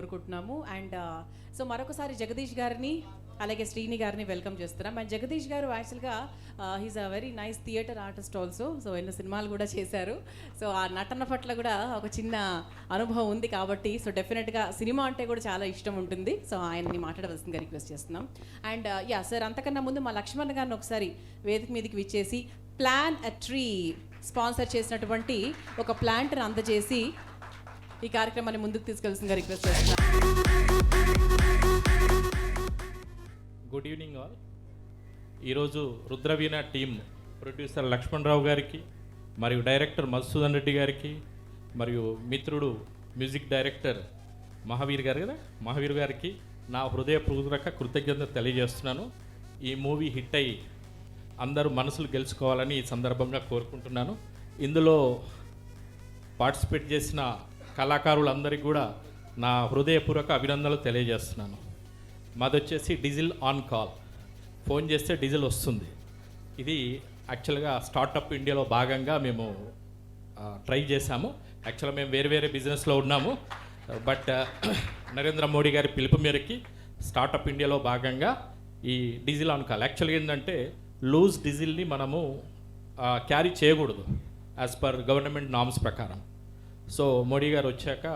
కోరుకుంటున్నాము. And so మరొకసారి జగదీష్ గారిని అలాగే శ్రీని గారిని వెల్కమ్ చేస్తున్నాం. అండ్ జగదీష్ గారు యాక్చువల్గా he's a very nice theatre artist also. So ఎన్నో సినిమాలు కూడా చేశారు. సో ఆ నటన పట్ల కూడా ఒక చిన్న అనుభవం ఉంది కాబట్టి సో డెఫినెట్గా సినిమా అంటే కూడా చాలా ఇష్టం ఉంటుంది. సో ఆయన్ని మాట్లాడవలసిందిగా రిక్వెస్ట్ చేస్తున్నాం. అండ్ యా సార్, అంతకన్నా ముందు మా లక్ష్మణ్ గారిని ఒకసారి వేదిక మీదకి విచ్చేసి ప్లాన్ అ ట్రీ స్పాన్సర్ చేసినటువంటి ఒక ప్లాంట్ని అందజేసి ఈ కార్యక్రమాన్ని ముందుకు తీసుకెళ్తుందిగా రిక్వెస్ట్ చేస్తున్నాను. Good evening all. ఈరోజు రుద్రవీణ టీమ్ ప్రొడ్యూసర్ లక్ష్మణ్ రావు గారికి మరియు డైరెక్టర్ మధుసూదన్ రెడ్డి గారికి మరియు మిత్రుడు మ్యూజిక్ డైరెక్టర్ మహావీర్ గారికి నా హృదయపూర్వక కృతజ్ఞత తెలియజేస్తున్నాను. ఈ మూవీ హిట్ అయ్యి అందరూ మనసులు గెలుచుకోవాలని ఈ సందర్భంగా కోరుకుంటున్నాను. ఇందులో పార్టిసిపేట్ చేసిన కళాకారులందరికీ కూడా నా హృదయపూర్వక అభినందనలు తెలియజేస్తున్నాను. మాది వచ్చేసి డీజిల్ ఆన్ కాల్, ఫోన్ చేస్తే డీజిల్ వస్తుంది. ఇది యాక్చువల్గా స్టార్టప్ ఇండియాలో భాగంగా మేము ట్రై చేశాము. యాక్చువల్గా మేము వేరే వేరే బిజినెస్లో ఉన్నాము, బట్ నరేంద్ర మోడీ గారి పిలుపు మేరకి స్టార్టప్ ఇండియాలో భాగంగా ఈ డీజిల్ ఆన్ కాల్ యాక్చువల్గా ఏంటంటే లూజ్ డీజిల్ని మనము క్యారీ చేయకూడదు యాజ్ పర్ గవర్నమెంట్ నామ్స్ ప్రకారం. సో మోడీ గారు వచ్చాక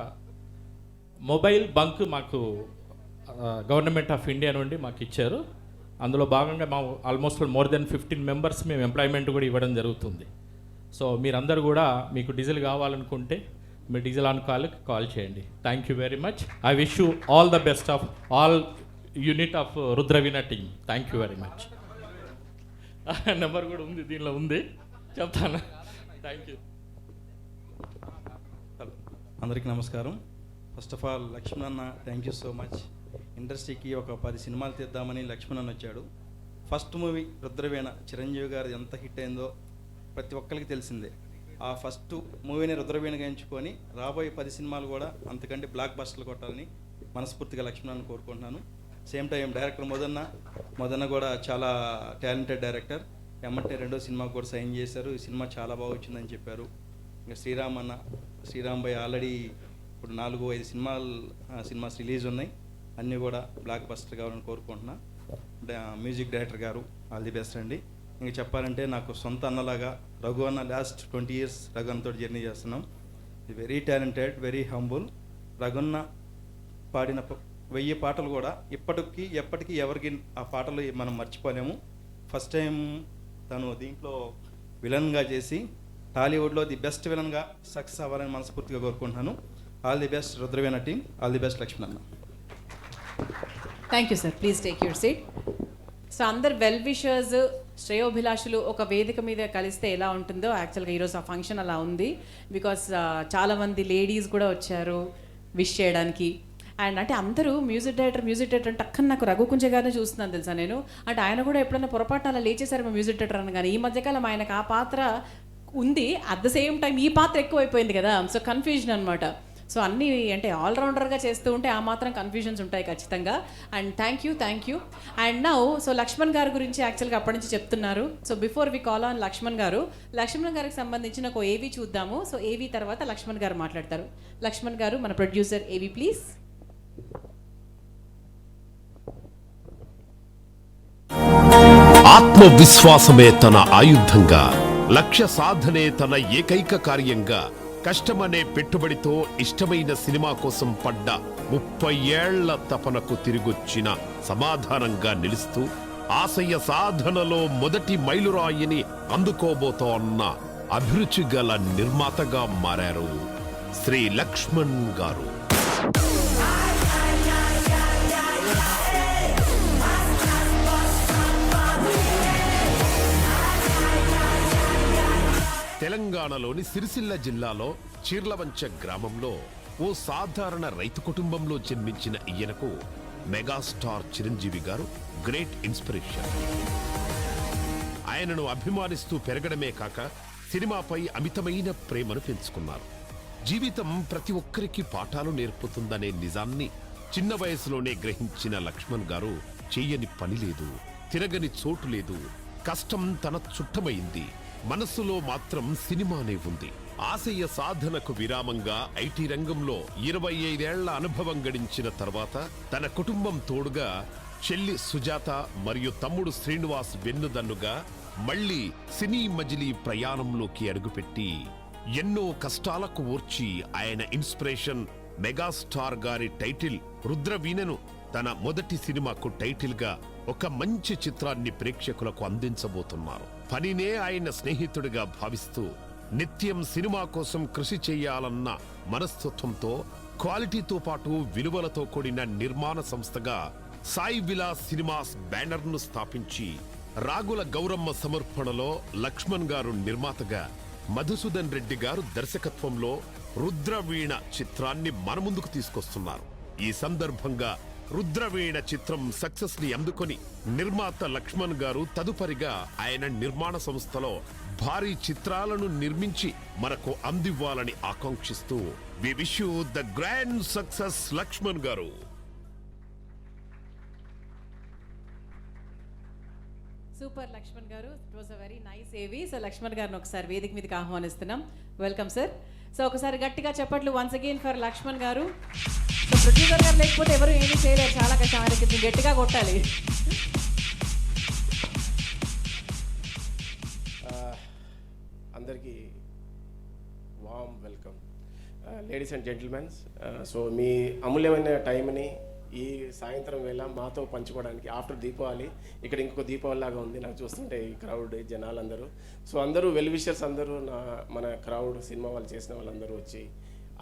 మొబైల్ బంక్ మాకు గవర్నమెంట్ ఆఫ్ ఇండియా నుండి మాకు ఇచ్చారు. అందులో భాగంగా మా ఆల్మోస్ట్ మోర్ దెన్ 15 మెంబర్స్ మేము ఎంప్లాయ్మెంట్ కూడా ఇవ్వడం జరుగుతుంది. సో మీరందరూ కూడా మీకు డీజిల్ కావాలనుకుంటే మీరు డీజిల్ ఆన్ కాల్ చేయండి. Thank you very much. I wish you all the best of all unit of Rudraveena team. Thank you very much. Number కూడా ఉంది, దీనిలో ఉంది, చెప్తాను. Thank you. అందరికీ నమస్కారం. ఫస్ట్ ఆఫ్ ఆల్ లక్ష్మణ్ అన్న, థ్యాంక్ యూ సో మచ్. ఇండస్ట్రీకి ఒక 10 సినిమాలు తీద్దామని లక్ష్మణ్ అన్న వచ్చాడు. ఫస్ట్ మూవీ రుద్రవీణ చిరంజీవి గారు ఎంత హిట్ అయిందో ప్రతి ఒక్కరికి తెలిసిందే. ఆ ఫస్ట్ మూవీని రుద్రవీణగా ఎంచుకొని రాబోయే 10 సినిమాలు కూడా అంతకంటే బ్లాక్ బస్టర్లు కొట్టాలని మనస్ఫూర్తిగా లక్ష్మణ్ అన్న కోరుకుంటున్నాను. సేమ్ టైం డైరెక్టర్ మొదన్న కూడా చాలా టాలెంటెడ్ డైరెక్టర్. ఎమ్మంటే 2వ సినిమాకు కూడా సైన్ చేశారు. ఈ సినిమా చాలా బాగా వచ్చిందని చెప్పారు. ఇంకా శ్రీరామ్ భాయ్ ఆల్రెడీ ఇప్పుడు 4-5 సినిమాస్ రిలీజ్ ఉన్నాయి. అన్నీ కూడా బ్లాక్ బస్టర్ కావాలని కోరుకుంటున్నా. మ్యూజిక్ డైరెక్టర్ గారు ఆల్ ది బెస్ట్ అండి. ఇంకా చెప్పాలంటే నాకు సొంత అన్నలాగా రఘు అన్న, లాస్ట్ 20 years రఘు అన్నతో జర్నీ చేస్తున్నాం. Very talented, very humble. రఘున్న పాడిన 1000 పాటలు కూడా ఎప్పటికీ ఎవరికి ఆ పాటలు మనం మర్చిపోలేము. ఫస్ట్ టైం తను దీంట్లో విలన్గా చేసి టాలీవుడ్లో ది బెస్ట్ విలన్గా సక్సెస్ అవ్వాలని మనస్ఫూర్తిగా కోరుకుంటున్నాను. All the best Rudraveena team, all the best Lakshman అన్న. Thank you sir, please take your seat. So అందరు వెల్ విషర్స్, శ్రేయోభిలాషులు ఒక వేదిక మీద కలిస్తే ఎలా ఉంటుందో యాక్చువల్గా ఈరోజు ఆ ఫంక్షన్ అలా ఉంది. బికాస్ చాలామంది లేడీస్ కూడా వచ్చారు విష్ చేయడానికి. అండ్ అంటే అందరూ మ్యూజిక్ డైరెక్టర్ అంటే అక్కడ నాకు రఘుకుంజ గారిని చూస్తున్నాను తెలుసా నేను. అంటే ఆయన కూడా ఎప్పుడైనా పొరపాటున అలా లేచేసారు మ్యూజిక్ డైరెక్టర్ అని. కానీ ఈ మధ్యకాలం ఆయనకు ఆ పాత్ర ఉంది, అట్ ద సేమ్ టైం ఈ పాత్ర ఎక్కువైపోయింది కదా. సో కన్ఫ్యూజన్ అనమాట. సో అన్నీ అంటే ఆల్రౌండర్గా చేస్తూ ఉంటే ఆ మాత్రం కన్ఫ్యూజన్స్ ఉంటాయి ఖచ్చితంగా. And thank you. And now so Lakshman గారి గురించి యాక్చువల్గా అప్పటి నుంచి చెప్తున్నారు. So before we call on Lakshman గారికి సంబంధించిన ఒక ఏవీ చూద్దాము. సో ఏవీ తర్వాత లక్ష్మణ్ గారు మాట్లాడతారు. లక్ష్మణ్ గారు, మన ప్రొడ్యూసర్ ఏవీ ప్లీజ్. ఆత్మవిశ్వాసమే తన ఆయుధంగా, లక్ష్య సాధనే తన ఏకైక కార్యంగా, కష్టమనే పెట్టుబడితో ఇష్టమైన సినిమా కోసం పడ్డ 30 ఏళ్ల తపనకు తిరిగొచ్చిన సమాధానంగా నిలుస్తూ ఆశయ సాధనలో మొదటి మైలురాయిని అందుకోబోతోన్న అభిరుచి గల నిర్మాతగా మారారు శ్రీ లక్ష్మణ్ గారు. తెలంగాణలోని సిరిసిల్ల జిల్లాలో చీర్లవంచ గ్రామంలో ఓ సాధారణ రైతు కుటుంబంలో జన్మించిన ఈయనకు మెగాస్టార్ చిరంజీవి గారు గ్రేట్ ఇన్స్పిరేషన్. ఆయనను అభిమానిస్తూ పెరగడమే కాక సినిమాపై అమితమైన ప్రేమను పెంచుకున్నారు. జీవితం ప్రతి ఒక్కరికి పాఠాలు నేర్పుతుందనే నిజాన్ని చిన్న వయసులోనే గ్రహించిన లక్ష్మణ్ గారు చెయ్యని పని లేదు, తిరగని చోటు లేదు, కష్టం తన చుట్టమైంది, మనస్సులో మాత్రం సినిమానే ఉంది. ఆశయ సాధనకు విరామంగా ఐటీ రంగంలో 25 ఏళ్ల అనుభవం గడించిన తర్వాత తన కుటుంబం తోడుగా చెల్లి సుజాత మరియు తమ్ముడు శ్రీనివాస్ వెన్నుదన్నుగా మళ్లీ సినీ మజిలీ ప్రయాణంలోకి అడుగుపెట్టి ఎన్నో కష్టాలకు ఓర్చి ఆయన ఇన్స్పిరేషన్ మెగాస్టార్ గారి టైటిల్ రుద్రవీణను తన మొదటి సినిమాకు టైటిల్ గా ఒక మంచి చిత్రాన్ని ప్రేక్షకులకు అందించబోతున్నారు. పనినే ఆయన స్నేహితుడిగా భావిస్తూ నిత్యం సినిమా కోసం కృషి చేయాలన్న మనస్తత్వంతో క్వాలిటీతో పాటు విలువలతో కూడిన నిర్మాణ సంస్థగా సాయి విలాస్ సినిమాస్ బ్యానర్ ను స్థాపించి రాగుల గౌరమ్మ సమర్పణలో లక్ష్మణ్ గారు నిర్మాతగా, మధుసూదన్ రెడ్డి గారు దర్శకత్వంలో రుద్రవీణ చిత్రాన్ని మన ముందుకు తీసుకొస్తున్నారు. ఈ సందర్భంగా రుద్రవీణ చిత్రం సక్సెస్ ని అందుకొని నిర్మాత లక్ష్మణ్ గారు తదుపరిగా ఆయన నిర్మాణ సంస్థలో భారీ చిత్రాలను నిర్మించి మనకు అందివ్వాలని ఆకాంక్షిస్తూ we wish you the grand success Lakshman గారు. సూపర్ లక్ష్మణ్ గారు, it was a very nice AV. So Lakshman గారిని ఒకసారి వేదిక మీదకి ఆహ్వానిస్తున్నాం. Welcome sir. సో ఒకసారి గట్టిగా చెప్పట్లు వన్స్ అగైన్ ఫర్ లక్ష్మణ్ గారు. సో ప్రొడ్యూసర్ గారు లేకపోతే ఎవరు ఏమీ చేయలేరు, చాలా కష్టం, ఆయనకి గట్టిగా కొట్టాలి. అందరికీ warm welcome ladies and gentlemens. So మీ అమూల్యమైన టైంని ఈ సాయంత్రం వేళ మాతో పంచుకోవడానికి ఆఫ్టర్ దీపావళి ఇక్కడ ఇంకొక దీపావళి లాగా ఉంది నాకు చూస్తుంటే ఈ క్రౌడ్ జనాలందరూ. సో అందరూ వెల్ విషర్స్ అందరూ మన క్రౌడ్ సినిమా వాళ్ళు చేసిన వాళ్ళందరూ వచ్చి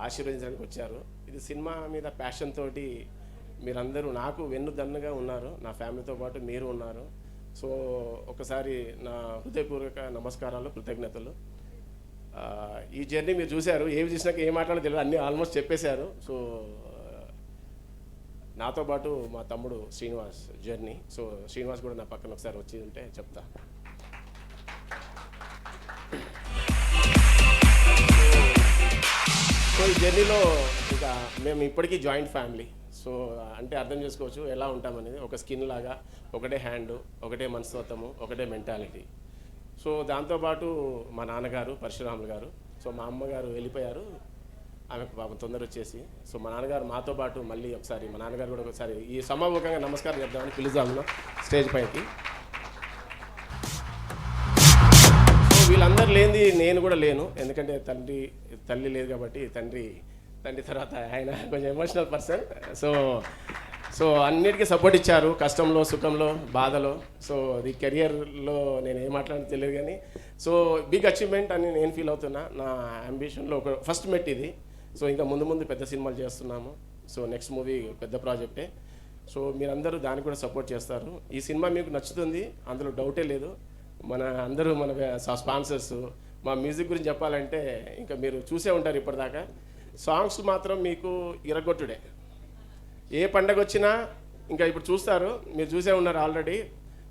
ఆశీర్వదించడానికి వచ్చారు. ఇది సినిమా మీద ప్యాషన్ తోటి మీరందరూ నాకు వెన్నుదన్నుగా ఉన్నారు, నా ఫ్యామిలీతో పాటు మీరు ఉన్నారు. సో ఒకసారి నా హృదయపూర్వక నమస్కారాలు, కృతజ్ఞతలు. ఈ జర్నీ మీరు చూశారు, ఏవి చూసినాక ఏం మాట్లాడో తెలియదు, అన్నీ ఆల్మోస్ట్ చెప్పేశారు. సో నాతో పాటు మా తమ్ముడు శ్రీనివాస్ జర్నీ. సో శ్రీనివాస్ కూడా నా పక్కన ఒకసారి వచ్చి ఉంటే చెప్తా. సో ఈ జర్నీలో ఇంకా మేము ఇప్పటికీ జాయింట్ ఫ్యామిలీ. సో అంటే అర్థం చేసుకోవచ్చు ఎలా ఉంటామనేది. ఒక స్కిన్ లాగా, ఒకటే హ్యాండ్, ఒకటే మనస్తత్వము, ఒకటే మెంటాలిటీ. సో దాంతోపాటు మా నాన్నగారు పరశురాములు గారు. సో మా అమ్మగారు వెళ్ళిపోయారు, ఆమెకు పాపం తొందర వచ్చేసి. సో మా నాన్నగారు మాతో పాటు మళ్ళీ ఒకసారి మా నాన్నగారు కూడా ఒకసారి ఈ సమాముఖంగా నమస్కారం చెప్దామని పిలుద్దాము స్టేజ్ పైకి. సో వీళ్ళందరూ లేనిది నేను కూడా లేను, ఎందుకంటే తల్లి లేదు కాబట్టి తండ్రి తర్వాత ఆయన కొంచెం ఎమోషనల్ పర్సన్. సో అన్నిటికీ సపోర్ట్ ఇచ్చారు, కష్టంలో, సుఖంలో, బాధలో. సో అది కెరియర్లో నేను ఏం మాట్లాడినా తెలియదు కానీ సో బిగ్ అచీవ్మెంట్ అని నేను ఫీల్ అవుతున్నా. నా అంబిషన్లో ఒక ఫస్ట్ మెట్ ఇది. సో ఇంకా ముందు పెద్ద సినిమాలు చేస్తున్నాము. సో నెక్స్ట్ మూవీ పెద్ద ప్రాజెక్టే. సో మీరందరూ దానికి కూడా సపోర్ట్ చేస్తారు. ఈ సినిమా మీకు నచ్చుతుంది, అందులో డౌటే లేదు. మన స్పాన్సర్స్, మా మ్యూజిక్ గురించి చెప్పాలంటే ఇంకా మీరు చూసే ఉంటారు ఇప్పటిదాకా. సాంగ్స్ మాత్రం మీకు ఇరగొట్టుడే. ఏ పండగ వచ్చినా ఇంకా ఇప్పుడు చూస్తారు, మీరు చూసే ఉన్నారు ఆల్రెడీ.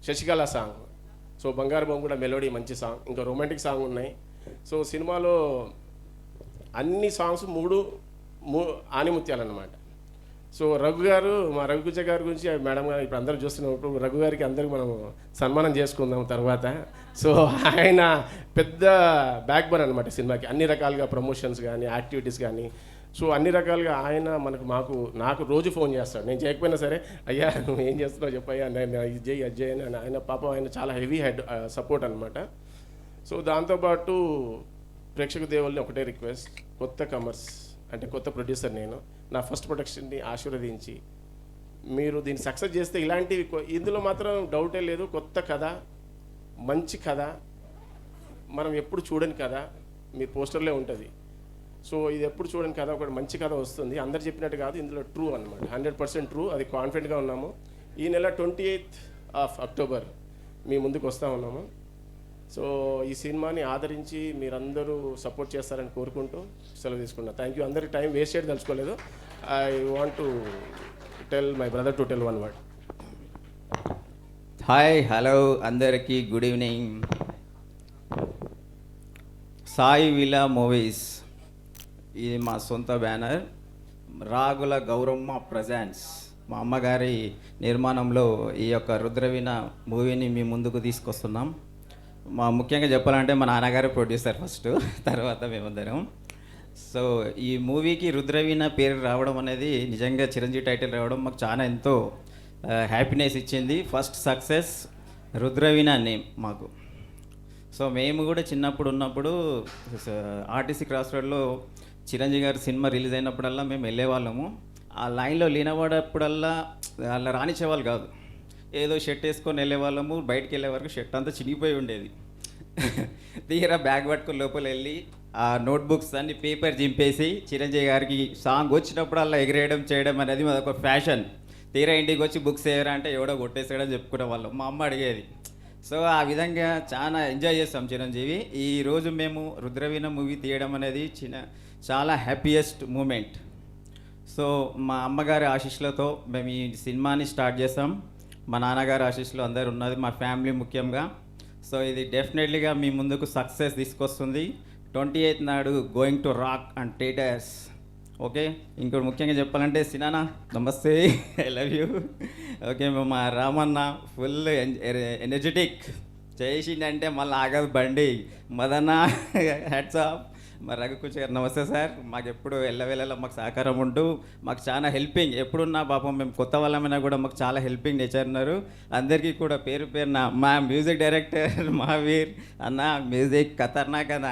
శశికళ సాంగ్, సో బంగారు బొమ్మ కూడా మెలోడీ మంచి సాంగ్, ఇంకా రొమాంటిక్ సాంగ్ ఉన్నాయి. సో సినిమాలో అన్ని సాంగ్స్ మూడు ఆనిముత్యాలన్నమాట. సో రఘు గారు, మా రఘుకుజ గారి గురించి మేడం గారు ఇప్పుడు అందరూ చూస్తున్నప్పుడు రఘు గారికి అందరికి మనం సన్మానం చేసుకుందాం తర్వాత. సో ఆయన పెద్ద బ్యాక్ బోన్ అనమాట సినిమాకి, అన్ని రకాలుగా ప్రమోషన్స్ కానీ, యాక్టివిటీస్ కానీ. సో అన్ని రకాలుగా ఆయన నాకు రోజు ఫోన్ చేస్తాడు, నేను చేయకపోయినా సరే, అయ్యా నువ్వు ఏం చేస్తున్నావు చెప్పయ్యా, నేను ఇది చేయి అది చేయని అని. ఆయన పాపం ఆయన చాలా హెవీ హెడ్ సపోర్ట్ అనమాట. సో దాంతోపాటు ప్రేక్షక దేవుల్ని ఒకటే రిక్వెస్ట్, కొత్త కమర్స్ అంటే కొత్త ప్రొడ్యూసర్ నేను, నా ఫస్ట్ ప్రొడక్షన్ని ఆశీర్వదించి మీరు దీన్ని సక్సెస్ చేస్తే ఇలాంటివి ఇందులో మాత్రం డౌటే లేదు. కొత్త కథ, మంచి కథ, మనం ఎప్పుడు చూడని కథ మీ పోస్టర్లే ఉంటుంది. సో ఇది ఎప్పుడు చూడని కథ, ఒకటి మంచి కథ వస్తుంది. అందరు చెప్పినట్టు కాదు, ఇందులో ట్రూ అనమాట, 100% ట్రూ. అది కాన్ఫిడెంట్గా ఉన్నాము. ఈ నెల 28th అక్టోబర్ మీ ముందుకు వస్తూ ఉన్నాము. సో ఈ సినిమాని ఆదరించి మీరందరూ సపోర్ట్ చేస్తారని కోరుకుంటూ సెలవు తీసుకున్నా. Thank you. అందరికి టైం వేస్ట్ చేయడం తెలుసుకోలేదు. I want to tell my brother to tell one word. Hi, hello అందరికీ good evening. Sai Villa Movies ఇది మా సొంత బ్యానర్. రాగుల గౌరమ్మ ప్రజెంట్స్ మా అమ్మగారి నిర్మాణంలో ఈ యొక్క రుద్రవీణ మూవీని మీ ముందుకు తీసుకొస్తున్నాం. ముఖ్యంగా చెప్పాలంటే మా నాన్నగారు ప్రొడ్యూసర్ ఫస్ట్, తర్వాత మేమందరం. సో ఈ మూవీకి రుద్రవీణ పేరు రావడం అనేది నిజంగా చిరంజీవి టైటిల్ రావడం మాకు చాలా ఎంతో హ్యాపీనెస్ ఇచ్చింది. ఫస్ట్ సక్సెస్ రుద్రవీణ నేమ్ మాకు. సో మేము కూడా చిన్నప్పుడు ఉన్నప్పుడు ఆర్టీసీ క్రాస్ రోడ్లో చిరంజీవి గారి సినిమా రిలీజ్ అయినప్పుడల్లా మేము వెళ్ళేవాళ్ళము. ఆ లైన్లో లేనవాడప్పుడల్లా అలా రానిచ్చేవాళ్ళు కాదు. ఏదో షర్ట్ వేసుకొని వెళ్ళేవాళ్ళము, బయటికి వెళ్ళే వరకు షర్ట్ అంతా చినిగిపోయి ఉండేది. తీరా బ్యాగ్ పట్టుకొని లోపల వెళ్ళి ఆ నోట్బుక్స్ అన్ని పేపర్ చింపేసి చిరంజీవి గారికి సాంగ్ వచ్చినప్పుడల్లా ఎగిరేయడం చేయడం అనేది అదొక ఫ్యాషన్. తీరా ఇంటికి వచ్చి బుక్స్ వేయరా అంటే ఎవడో కొట్టేసాడని చెప్పుకునే వాళ్ళం. మా అమ్మ అడిగేది. సో ఆ విధంగా చాలా ఎంజాయ్ చేస్తాం చిరంజీవి. ఈరోజు మేము రుద్రవీణ మూవీ తీయడం అనేది చాలా హ్యాపీయెస్ట్ మూమెంట్. సో మా అమ్మగారి ఆశీస్సులతో మేము ఈ సినిమాని స్టార్ట్ చేస్తాం. మా నాన్నగారి ఆశీస్సులు అందరు ఉన్నది, మా ఫ్యామిలీ ముఖ్యంగా. సో ఇది డెఫినెట్లీగా మీ ముందుకు సక్సెస్ తీసుకొస్తుంది. 28th నాడు going to rock and theatres. Okay, ఇంకోటి ముఖ్యంగా చెప్పాలంటే సినానా నమస్తే, ఐ లవ్ యూ. ఓకే, మా రామన్న ఫుల్ ఎనర్జెటిక్ చేసిందంటే మళ్ళీ ఆగదు బండి. Madanna hats off. మరి రఘుకృష్ణ గారు నమస్తే సార్. మాకు ఎప్పుడు ఎల్లవేళలా మాకు సహకారం ఉంటూ మాకు చాలా హెల్పింగ్ ఎప్పుడున్నా. పాపం మేము కొత్త వాళ్ళమైనా కూడా మాకు చాలా హెల్పింగ్ నేచర్ ఉన్నారు. అందరికీ కూడా పేరు పేరున మా మ్యూజిక్ డైరెక్టర్ మహావీర్ అన్న, మ్యూజిక్ ఖతర్నాక్ అన్న,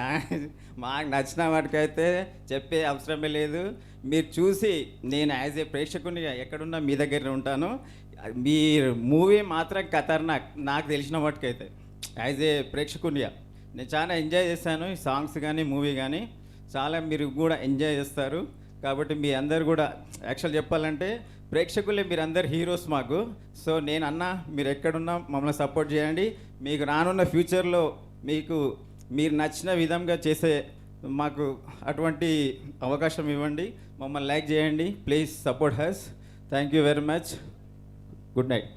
మాకు నచ్చిన వాటికైతే చెప్పే అవసరమే లేదు. మీరు చూసి నేను యాజ్ ఏ ప్రేక్షకునిగా ఎక్కడున్నా మీ దగ్గర ఉంటాను. మీ మూవీ మాత్రం ఖతర్నాక్ నాకు తెలిసిన వాటికైతే యాజ్ ఏ ప్రేక్షకునిగా నేను చాలా ఎంజాయ్ చేశాను. ఈ సాంగ్స్ కానీ మూవీ కానీ చాలా మీరు కూడా ఎంజాయ్ చేస్తారు. కాబట్టి మీ అందరు కూడా యాక్చువల్ చెప్పాలంటే ప్రేక్షకులే మీరు అందరు హీరోస్ మాకు. సో నేను అన్నా మీరు ఎక్కడున్నా మమ్మల్ని సపోర్ట్ చేయండి. మీకు రానున్న ఫ్యూచర్లో మీరు నచ్చిన విధంగా చేసే మాకు అటువంటి అవకాశం ఇవ్వండి. మమ్మల్ని లైక్ చేయండి. Please support has. Thank you very much. Good night.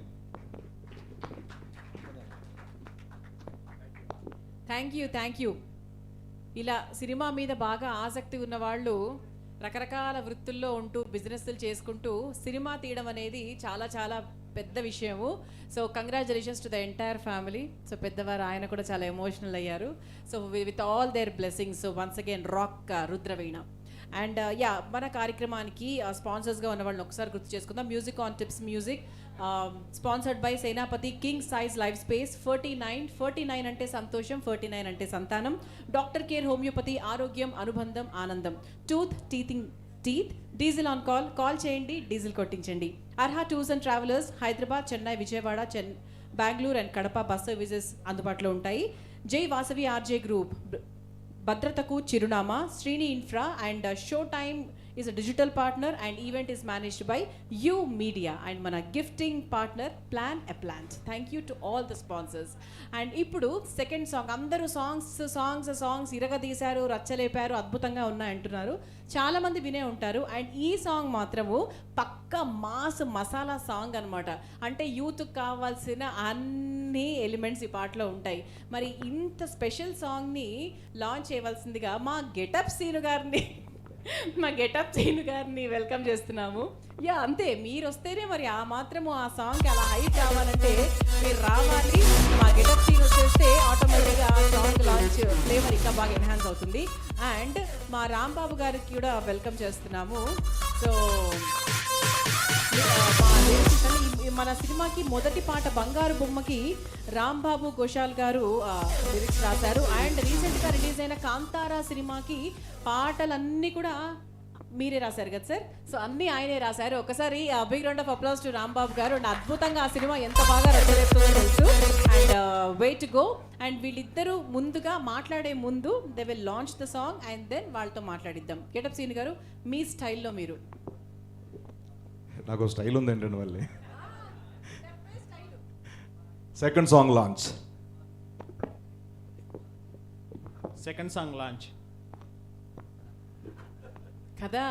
Thank you. ఇలా సినిమా మీద బాగా ఆసక్తి ఉన్న వాళ్ళు రకరకాల వృత్తుల్లో ఉంటూ బిజినెస్లు చేసుకుంటూ సినిమా తీయడం అనేది చాలా చాలా పెద్ద విషయము. So congratulations to the entire family. So పెద్దవారు ఆయన కూడా చాలా ఎమోషనల్ అయ్యారు. So with all their blessings. So once again rock Rudraveena. And మన కార్యక్రమానికి స్పాన్సర్స్గా ఉన్న వాళ్ళని ఒకసారి గుర్తు చేసుకుందాం. Music on Tips Music sponsored by Senapathi, king size life space, 49 అంటే సంతోషం, 49 అంటే సంతానం, డాక్టర్ కేర్ హోమియోపతి, ఆరోగ్యం అనుబంధం ఆనందం, టీత్ డీజిల్ ఆన్ కాల్ చేయండి, డీజిల్ కొట్టించండి. Arha tours and travellers, Hyderabad, Chennai, Vijayawada, Bengaluru and Kadapa bus services అందుబాటులో ఉంటాయి. జై వాసవి ఆర్జే గ్రూప్, భద్రతకు చిరునామా, Srini infra and show time is a digital partner and event is managed by You Media and mana gifting partner Plan a Plant. Thank you to all the sponsors. And ఇప్పుడు second song. అందరూ songs ఇరగదీశారు, రచ్చలేపారు, అద్భుతంగా ఉన్నాయి అంటున్నారు. చాలా మంది వినే ఉంటారు. And ఈ సాంగ్ మాత్రము పక్క మాస్ మసాలా సాంగ్ అనమాట. అంటే యూత్కి కావాల్సిన అన్ని ఎలిమెంట్స్ ఈ పాటలో ఉంటాయి. మరి ఇంత స్పెషల్ సాంగ్ని లాంచ్ చేయవలసిందిగా మా గెటప్ సీను గారిని వెల్కమ్ చేస్తున్నాము. అంతే, మీరు వస్తేనే మరి ఆ మాత్రము ఆ సాంగ్కి అలా హైట్ రావాలంటే మీరు రావాలి. మా గెటప్ సీన్ వచ్చేస్తే ఆటోమేటిక్గా ఆ సాంగ్ లాంచ్ ఫ్లేవర్ ఇంకా బాగా ఎన్హాన్స్ అవుతుంది. అండ్ మా రాంబాబు గారికి కూడా వెల్కమ్ చేస్తున్నాము. సో మన సినిమాకి మొదటి పాట బంగారు బొమ్మకి రాంబాబు ఘోషాల్ గారు లిరిక్స్ రాశారు. అండ్ రీసెంట్గా రిలీజ్ అయిన కాంతారా సినిమాకి పాటలన్నీ కూడా మీరే రాశారు కదా సార్? సో అన్నీ ఆయనే రాశారు. ఒకసారి big round of applause to Rambabu గారు. అండ్ అద్భుతంగా ఆ సినిమా ఎంత బాగా రచయిస్తుందో తెలుసు. And way to go. And వీళ్ళిద్దరూ ముందుగా మాట్లాడే ముందు they will launch the song and then వాళ్ళతో మాట్లాడిద్దాం. గెటప్ సీన్ గారు, మీ స్టైల్లో మీరు. నాకు స్టైల్ ఉందండి మళ్ళీ. Second song launch. కదా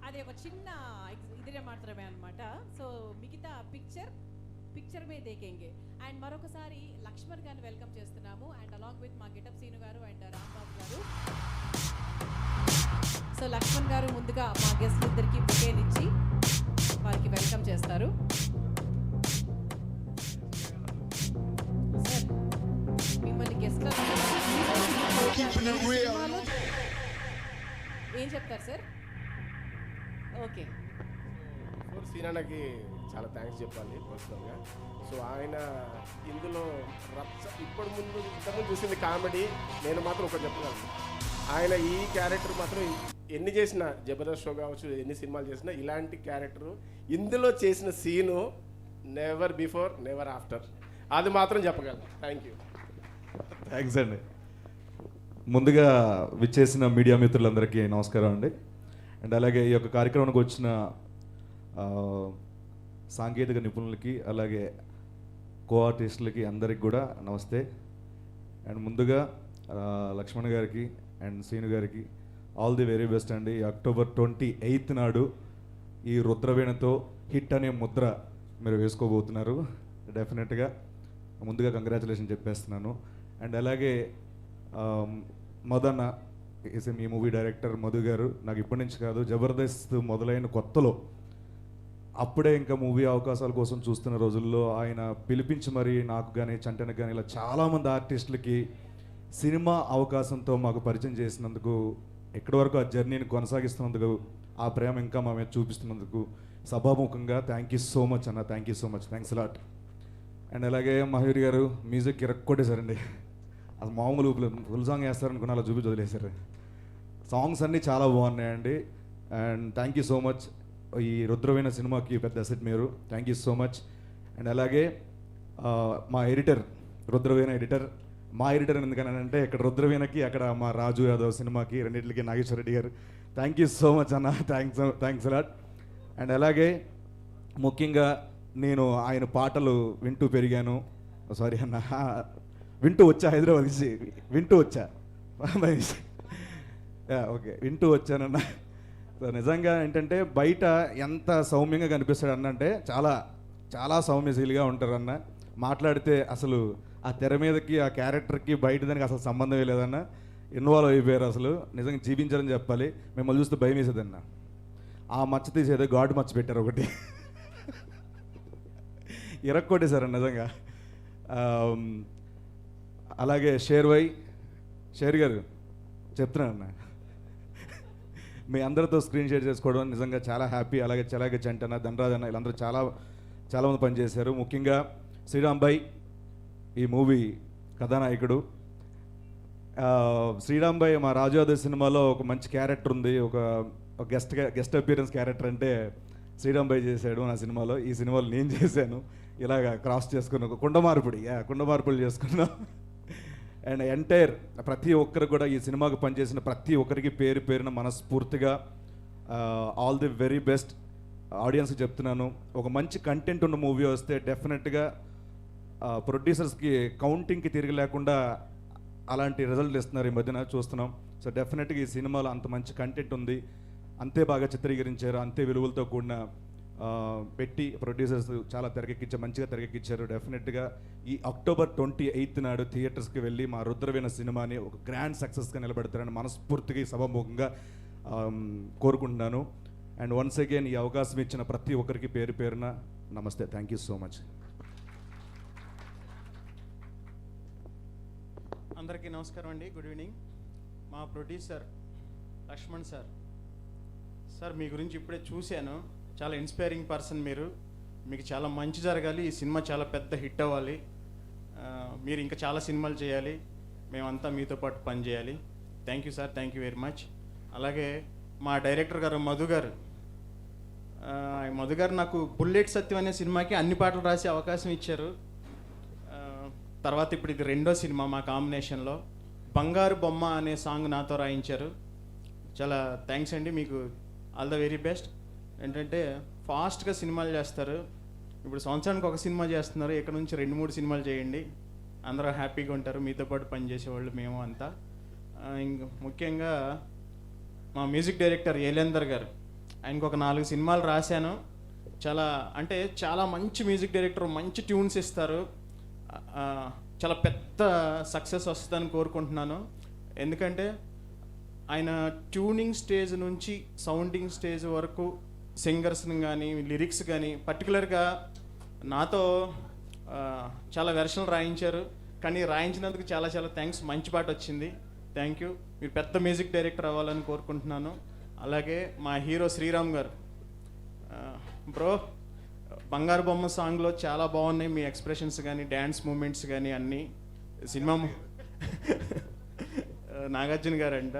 అది ఒక చిన్న ఇదిరే మాత్రమే అనమాట. సో మిగతా పిక్చర్ మే దేకేంగే. అండ్ మరొకసారి లక్ష్మణ్ గారిని వెల్కమ్ చేస్తున్నాము. అండ్ అలాంగ్ విత్ మా గెటప్ సీను గారు అండ్ రాంబాబు గారు. సో లక్ష్మణ్ గారు ముందుగా మా గెస్ట్ ఇద్దరికి బుకేనిచ్చి వారికి వెల్కమ్ చేస్తారు. సినిమాలో ఏం చెప్తారు సార్? ఓకే, ఫోర్ సీనాకి చాలా థ్యాంక్స్ చెప్పాలి పర్సనల్గా. సో ఆయన ఇందులో ఇంతకుముందు చూసింది కామెడీ, నేను మాత్రం ఒకటి చెప్పగలను, ఆయన ఈ క్యారెక్టర్ మాత్రం ఎన్ని చేసినా, జబర్దస్త్ షో కావచ్చు, ఎన్ని సినిమాలు చేసినా ఇలాంటి క్యారెక్టరు ఇందులో చేసిన scene never before never after, అది మాత్రం చెప్పగలను. Thank you. థ్యాంక్స్ అండి. ముందుగా విచ్చేసిన మీడియా మిత్రులందరికీ నమస్కారం అండి. అండ్ అలాగే ఈ యొక్క కార్యక్రమానికి వచ్చిన సాంకేతిక నిపుణులకి, అలాగే కో ఆర్టిస్టులకి అందరికి కూడా నమస్తే. అండ్ ముందుగా లక్ష్మణ్ గారికి అండ్ శ్రీను గారికి ఆల్ ది వెరీ బెస్ట్ అండి. అక్టోబర్ 28 నాడు ఈ రుద్రవీణతో హిట్ అనే ముద్ర మీరు వేసుకోబోతున్నారు. డెఫినెట్గా ముందుగా కంగ్రాచులేషన్ చెప్పేస్తున్నాను. అండ్ అలాగే మదన్న ఈ మూవీ డైరెక్టర్ మధు గారు నాకు ఇప్పటి నుంచి కాదు, జబర్దస్త్ మొదలైన కొత్తలో అప్పుడే ఇంకా మూవీ అవకాశాల కోసం చూస్తున్న రోజుల్లో ఆయన పిలిపించి మరి నాకు కానీ చంటనకు కానీ ఇలా చాలామంది ఆర్టిస్టులకి సినిమా అవకాశంతో మాకు పరిచయం చేసినందుకు, ఎక్కడి వరకు ఆ జర్నీని కొనసాగిస్తున్నందుకు, ఆ ప్రేమ ఇంకా మా మీద చూపిస్తున్నందుకు సభాముఖంగా థ్యాంక్ యూ సో మచ్ అన్న. Thank you so much, thanks lot. And అలాగే మయూరి గారు మ్యూజిక్ ఇరక్కొట్టేశారండి. అది మామూలు ఫుల్ సాంగ్ వేస్తారనుకున్న అలా చూపించి వదిలేశారు. సాంగ్స్ అన్నీ చాలా బాగున్నాయండి. And thank you so much. ఈ రుద్రవీణ సినిమాకి పెద్ద అసెట్ మీరు. Thank you so much. And అలాగే మా ఎడిటర్, రుద్రవీణ ఎడిటర్, మా ఎడిటర్ ఎందుకనంటే ఇక్కడ రుద్రవీణకి, అక్కడ మా రాజు యాదవ్ సినిమాకి, రెండింటికి నాగేశ్వర రెడ్డి గారు. థ్యాంక్ యూ సో మచ్ అన్న. Thanks a lot. అండ్ అలాగే ముఖ్యంగా నేను ఆయన పాటలు వింటూ పెరిగాను. సారీ అన్న, వింటూ వచ్చా, హైదరాబాద్ నుంచి వింటూ వచ్చా. ఓకే, వింటూ వచ్చానన్న. సో నిజంగా ఏంటంటే బయట ఎంత సౌమ్యంగా కనిపిస్తాడు అన్న అంటే చాలా చాలా సౌమ్యశీలిగా ఉంటారన్న. మాట్లాడితే అసలు ఆ తెర మీదకి, ఆ క్యారెక్టర్కి బయట దానికి అసలు సంబంధమే లేదన్న. ఇన్వాల్వ్ అయిపోయారు అసలు. నిజంగా జీవించారని చెప్పాలి. మిమ్మల్ని చూస్తే భయం వేసేదన్న. ఆ మచ్చ తీసేదో గాడ్ మచ్చ పెట్టారు ఒకటి, ఇరక్కొట్టేశారు నిజంగా. అలాగే షేర్ గారు చెప్తున్నానన్న, మీ అందరితో స్క్రీన్ షేర్ చేసుకోవడం నిజంగా చాలా హ్యాపీ. అలాగే చంటన, ధనరాజ్ అన్న, వీళ్ళందరూ చాలామంది పనిచేశారు. ముఖ్యంగా శ్రీరామ్ భాయ్ ఈ మూవీ కథానాయకుడు. శ్రీరామ్ భాయ్ మా రాజాదేవ్ సినిమాలో ఒక మంచి క్యారెక్టర్ ఉంది, ఒక గెస్ట్ అపియరెన్స్ క్యారెక్టర్ అంటే శ్రీరామ్ భాయ్ చేశాడు నా సినిమాలో. ఈ సినిమాలో నేను చేశాను. ఇలాగా క్రాస్ చేసుకున్న ఒక కుండమార్పుడు చేసుకున్నాం. అండ్ ఎంటైర్ ప్రతి ఒక్కరు కూడా ఈ సినిమాకు పనిచేసిన ప్రతి ఒక్కరికి పేరు పేరున మనస్ఫూర్తిగా ఆల్ ది వెరీ బెస్ట్. ఆడియన్స్కి చెప్తున్నాను, ఒక మంచి కంటెంట్ ఉన్న మూవీ వస్తే డెఫినెట్గా ప్రొడ్యూసర్స్కి కౌంటింగ్కి తిరిగి లేకుండా అలాంటి రిజల్ట్ ఇస్తున్నారు ఈ మధ్యన చూస్తున్నాం. సో డెఫినెట్గా ఈ సినిమాలో అంత మంచి కంటెంట్ ఉంది, అంతే బాగా చిత్రీకరించారు, అంతే విలువలతో కూడిన పెట్టి ప్రొడ్యూసర్స్ చాలా మంచిగా తెరకెక్కించారు. డెఫినెట్గా ఈ అక్టోబర్ 28 నాడు థియేటర్స్కి వెళ్ళి మా రుద్రవీణ సినిమాని ఒక గ్రాండ్ సక్సెస్గా నిలబెడతారని మనస్ఫూర్తిగా ఈ సభాముఖంగా కోరుకుంటున్నాను. అండ్ వన్స్ అగైన్ ఈ అవకాశం ఇచ్చిన ప్రతి ఒక్కరికి పేరు పేరున నమస్తే. Thank you so much. అందరికీ నమస్కారం అండి. Good evening. మా ప్రొడ్యూసర్ లక్ష్మణ్ సార్ మీ గురించి ఇప్పుడే చూశాను. చాలా ఇన్స్పైరింగ్ పర్సన్ మీరు. మీకు చాలా మంచి జరగాలి, ఈ సినిమా చాలా పెద్ద హిట్ అవ్వాలి, మీరు ఇంకా చాలా సినిమాలు చేయాలి, మేమంతా మీతో పాటు పనిచేయాలి. Thank you sir, thank you very much. అలాగే మా డైరెక్టర్ గారు మధు గారు నాకు బుల్లెట్ సత్యం అనే సినిమాకి అన్ని పాటలు రాసే అవకాశం ఇచ్చారు. తర్వాత ఇప్పుడు ఇది రెండో సినిమా మా కాంబినేషన్లో. బంగారు బొమ్మ అనే సాంగ్ నాతో రాయించారు. చాలా థ్యాంక్స్ అండి, మీకు ఆల్ ద వెరీ బెస్ట్. ఏంటంటే ఫాస్ట్గా సినిమాలు చేస్తారు. ఇప్పుడు సంవత్సరానికి ఒక సినిమా చేస్తున్నారు, ఇక్కడ నుంచి 2-3 సినిమాలు చేయండి, అందరూ హ్యాపీగా ఉంటారు. మీతో పాటు పనిచేసేవాళ్ళు మేము అంతా. ఇంక ముఖ్యంగా మా మ్యూజిక్ డైరెక్టర్ ఏలేందర్ గారు, ఆయనకు ఒక 4 సినిమాలు రాశాను. చాలా మంచి మ్యూజిక్ డైరెక్టర్, మంచి ట్యూన్స్ ఇస్తారు. చాలా పెద్ద సక్సెస్ వస్తుందని కోరుకుంటున్నాను. ఎందుకంటే ఆయన ట్యూనింగ్ స్టేజ్ నుంచి సౌండింగ్ స్టేజ్ వరకు సింగర్స్ని కానీ లిరిక్స్ కానీ పర్టికులర్గా నాతో చాలా వెర్షన్లు రాయించారు. కానీ రాయించినందుకు చాలా థ్యాంక్స్. మంచి పాట వచ్చింది. Thank you. మీరు పెద్ద మ్యూజిక్ డైరెక్టర్ అవ్వాలని కోరుకుంటున్నాను. అలాగే మా హీరో శ్రీరామ్ గారు, బ్రో బంగారు బొమ్మ సాంగ్లో చాలా బాగున్నాయి మీ ఎక్స్ప్రెషన్స్ కానీ డ్యాన్స్ మూమెంట్స్ కానీ అన్నీ. సినిమా నాగార్జున గారు అంట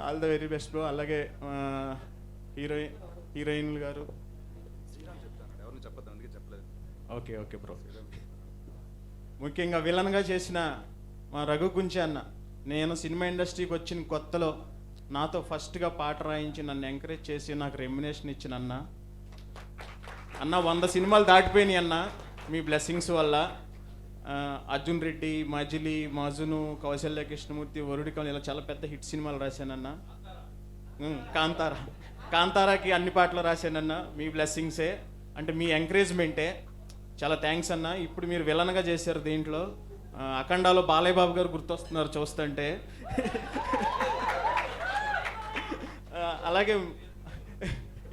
all the very best bro. అలాగే హీరోయిన్లు గారు. Okay okay bro. ముఖ్యంగా విలన్గా చేసిన మా రఘు గుంచె అన్న, నేను సినిమా ఇండస్ట్రీకి వచ్చిన కొత్తలో నాతో ఫస్ట్గా పాట రాయించి నన్ను ఎంకరేజ్ చేసి నాకు రెమ్యునేషన్ ఇచ్చిన అన్న 100 సినిమాలు దాటిపోయినాయి అన్న మీ బ్లెస్సింగ్స్ వల్ల. అర్జున్ రెడ్డి, మజిలీ, మజును, కౌశల్య కృష్ణమూర్తి, వరుడికం ఇలా చాలా పెద్ద హిట్ సినిమాలు రాశానన్న. కాంతారాకి అన్ని పాటలు రాశానన్న. మీ బ్లెస్సింగ్సే అంటే మీ ఎంకరేజ్మెంటే. చాలా థ్యాంక్స్ అన్న. ఇప్పుడు మీరు విలన్గా చేశారు దీంట్లో. అఖండాలో బాలయ్య బాబు గారు గుర్తొస్తున్నారు చూస్తుంటే. అలాగే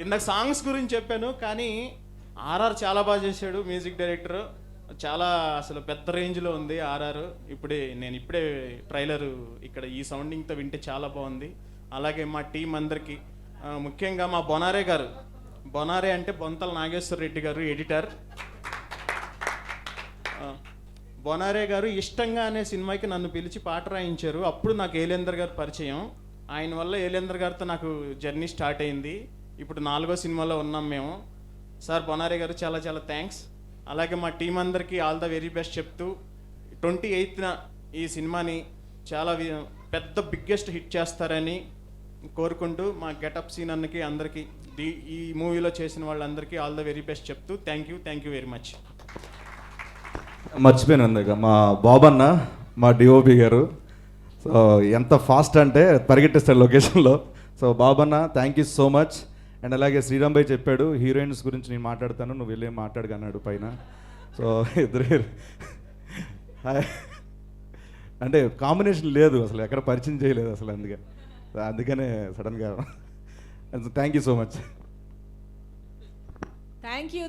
ఇందాక సాంగ్స్ గురించి చెప్పాను, కానీ ఆర్ఆర్ చాలా బాగా చేశాడు మ్యూజిక్ డైరెక్టర్. చాలా అసలు పెద్ద రేంజ్లో ఉంది ఆర్ఆర్. ఇప్పుడే ట్రైలర్ ఇక్కడ ఈ సౌండింగ్తో వింటే చాలా బాగుంది. అలాగే మా టీం అందరికీ, ముఖ్యంగా మా బొనారే గారు, బొనారే అంటే బొంతల నాగేశ్వర రెడ్డి గారు ఎడిటర్. బొనారే గారు ఇష్టంగా అనే సినిమాకి నన్ను పిలిచి పాట రాయించారు. అప్పుడు నాకు ఏలేందర్ గారు పరిచయం. ఆయన వల్ల ఏలేందర్ గారితో నాకు జర్నీ స్టార్ట్ అయింది. ఇప్పుడు 4వ సినిమాలో ఉన్నాం మేము. సార్ బొనారే గారు చాలా చాలా థ్యాంక్స్. అలాగే మా టీం అందరికీ ఆల్ ద వెరీ బెస్ట్ చెప్తూ 28న ఈ సినిమాని చాలా పెద్ద బిగ్గెస్ట్ హిట్ చేస్తారని కోరుకుంటూ మా గెటప్ సీన్ అన్నకి అందరికీ ఈ మూవీలో చేసిన వాళ్ళందరికీ ఆల్ ద వెరీ బెస్ట్ చెప్తూ థ్యాంక్ యూ వెరీ మచ్. మర్చిపోయాను ఇందాక మా బాబన్న, మా డిఓపి గారు. సో ఎంత ఫాస్ట్ అంటే పరిగెట్టిస్తారు లొకేషన్లో. సో బాబన్న thank you so much. And అలాగే శ్రీరామ్ భాయ్ చెప్పాడు హీరోయిన్స్ గురించి నేను మాట్లాడతాను, నువ్వు వెళ్ళి మాట్లాడగన్నాడు పైన. సో ఇద్దరు అంటే కాంబినేషన్ లేదు అసలు, ఎక్కడ పరిచయం చేయలేదు అసలు, అందుకనే సడన్గా thank you so much. Thank you.